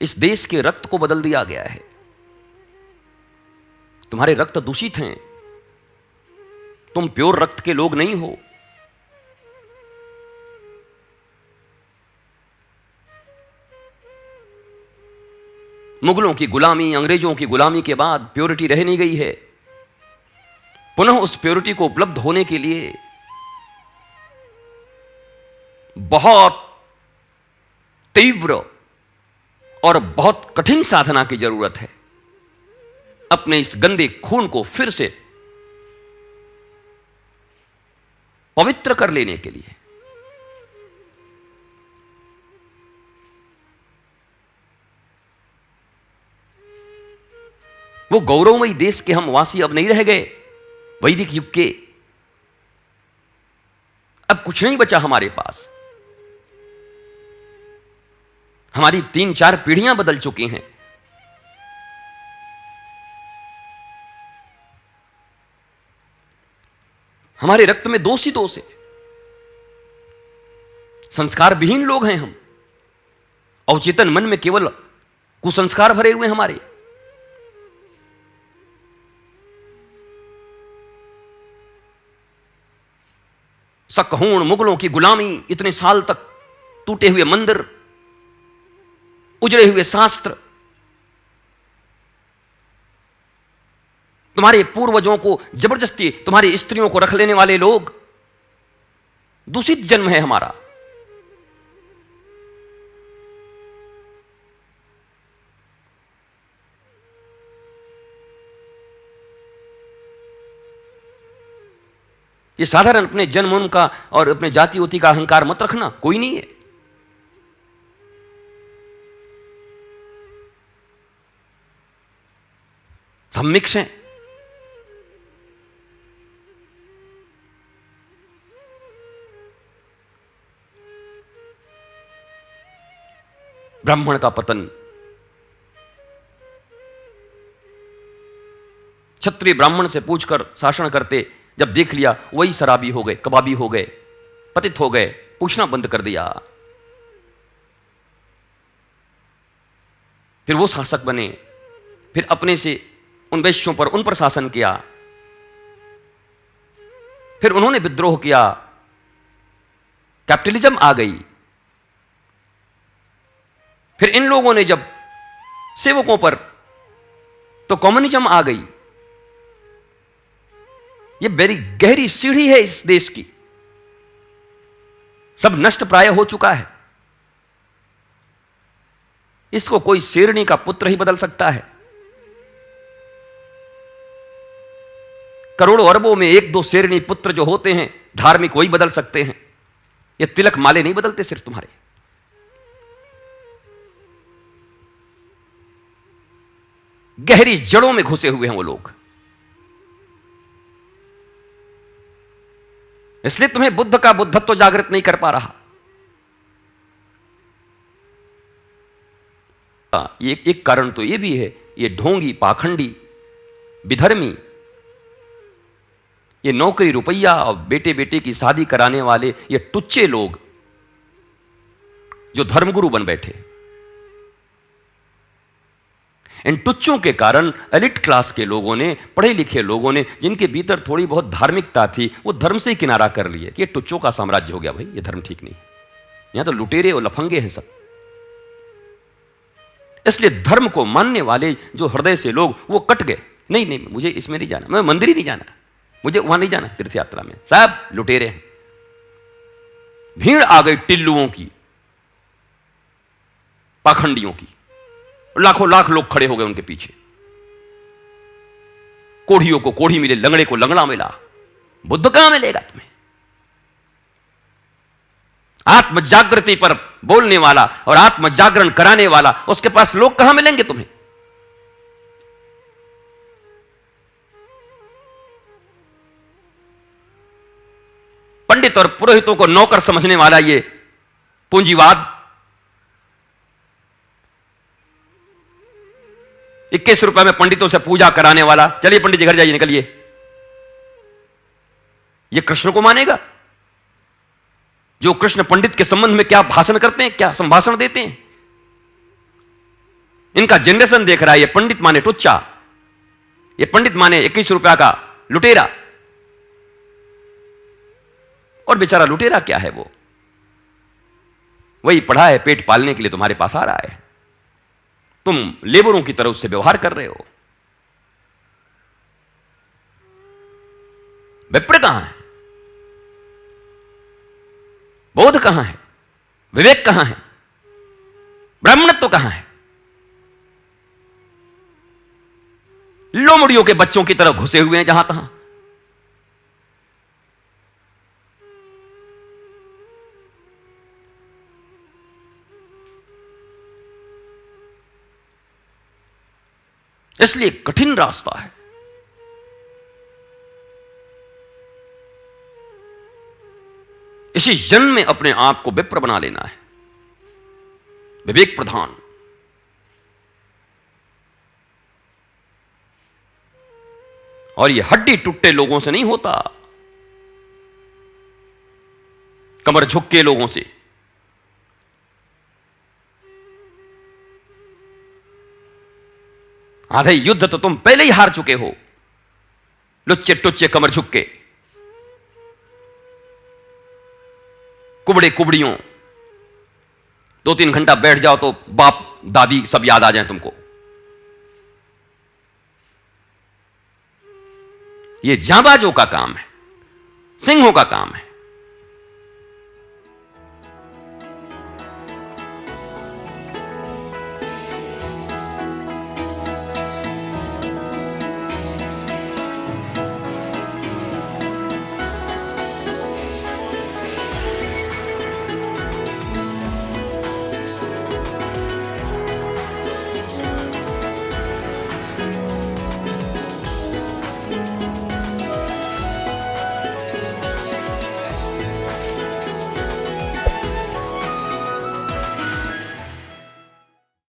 इस देश के रक्त को बदल दिया गया है। तुम्हारे रक्त दूषित हैं, तुम प्योर रक्त के लोग नहीं हो। मुगलों की गुलामी, अंग्रेजों की गुलामी के बाद प्योरिटी रह नहीं गई है। पुनः उस प्योरिटी को उपलब्ध होने के लिए बहुत तीव्र और बहुत कठिन साधना की जरूरत है। अपने इस गंदे खून को फिर से पवित्र कर लेने के लिए वो गौरवमयी देश के हम वासी अब नहीं रह गए। वैदिक युग के अब कुछ नहीं बचा हमारे पास। हमारी 3-4 पीढ़ियां बदल चुकी हैं। हमारे रक्त में दोष ही दोष है। संस्कार विहीन लोग हैं हम। अवचेतन मन में केवल कुसंस्कार भरे हुए हमारे। सकहूण मुगलों की गुलामी, इतने साल तक टूटे हुए मंदिर, उजड़े हुए शास्त्र, तुम्हारे पूर्वजों को जबरदस्ती तुम्हारी स्त्रियों को रख लेने वाले लोग, दूषित जन्म है हमारा। ये साधारण अपने जन्म का और अपने जाति उति का अहंकार मत रखना, कोई नहीं है। हम मिक्स हैं। ब्राह्मण का पतन, क्षत्रिय ब्राह्मण से पूछकर शासन करते, जब देख लिया वही शराबी हो गए, कबाबी हो गए, पतित हो गए, पूछना बंद कर दिया। फिर वो शासक बने, फिर अपने से उन वैश्यों पर, उन पर शासन किया। फिर उन्होंने विद्रोह किया, कैपिटलिज्म आ गई। फिर इन लोगों ने जब सेवकों पर, तो कम्युनिज्म आ गई। ये बड़ी गहरी सीढ़ी है इस देश की। सब नष्ट प्राय हो चुका है। इसको कोई शेरनी का पुत्र ही बदल सकता है। करोड़ों अरबों में 1-2 शेरनी पुत्र जो होते हैं धार्मिक, वही बदल सकते हैं। ये तिलक माले नहीं बदलते सिर्फ तुम्हारे। गहरी जड़ों में घुसे हुए हैं वो लोग। इसलिए तुम्हें बुद्ध का बुद्धत्व जागृत नहीं कर पा रहा। ये एक कारण तो ये भी है, ये ढोंगी, पाखंडी, विधर्मी, ये नौकरी रुपया और बेटे बेटे की शादी कराने वाले, ये टुच्चे लोग जो धर्मगुरु बन बैठे। इन टुच्चों के कारण एलिट क्लास के लोगों ने, पढ़े लिखे लोगों ने, जिनके भीतर थोड़ी बहुत धार्मिकता थी, वो धर्म से ही किनारा कर लिए कि ये टुच्चों का साम्राज्य हो गया। भाई ये धर्म ठीक नहीं, यहां तो लुटेरे और लफंगे हैं सब। इसलिए धर्म को मानने वाले जो हृदय से लोग, वो कट गए। नहीं नहीं, मुझे इसमें नहीं जाना, मैं मंदिर ही नहीं जाना, मुझे वहां नहीं जाना तीर्थ यात्रा में, सब लुटेरे हैं। भीड़ आ गई टिल्लुओं की, पाखंडियों की, लाखों लाख लोग खड़े हो गए उनके पीछे। कोढ़ियों को कोढ़ी मिले, लंगड़े को लंगड़ा मिला। बुद्ध कहां मिलेगा तुम्हें? आत्म जागृति पर बोलने वाला और आत्म जागरण कराने वाला, उसके पास लोग कहां मिलेंगे तुम्हें? पंडित और पुरोहितों को नौकर समझने वाला ये पूंजीवाद, 21 रुपए में पंडितों से पूजा कराने वाला, चलिए पंडित जी घर जाइए, निकलिए, ये कृष्ण को मानेगा? जो कृष्ण पंडित के संबंध में क्या भाषण करते हैं, क्या संभाषण देते हैं। इनका जनरेशन देख रहा है, ये पंडित माने टुच्चा, ये पंडित माने 21 रुपया का लुटेरा। और बेचारा लुटेरा क्या है, वो वही पढ़ा है पेट पालने के लिए तुम्हारे पास आ रहा है, तुम लेबरों की तरह उससे व्यवहार कर रहे हो। विप्र कहां है, बोध कहां है, विवेक कहां है, ब्राह्मणत्व कहां है? लोमड़ियों के बच्चों की तरह घुसे हुए हैं जहां तहां। इसलिए कठिन रास्ता है। इसी जन्म में अपने आप को विप्र बना लेना है, विवेक प्रधान। और ये हड्डी टूटे लोगों से नहीं होता, कमर झुके लोगों से। आधे युद्ध तो तुम पहले ही हार चुके हो, लुच्चे टुच्चे कमर झुके, कुबड़े कुबड़ियों। 2-3 घंटा बैठ जाओ तो बाप दादी सब याद आ जाए तुमको। ये जांबाजों का काम है, सिंहों का काम है।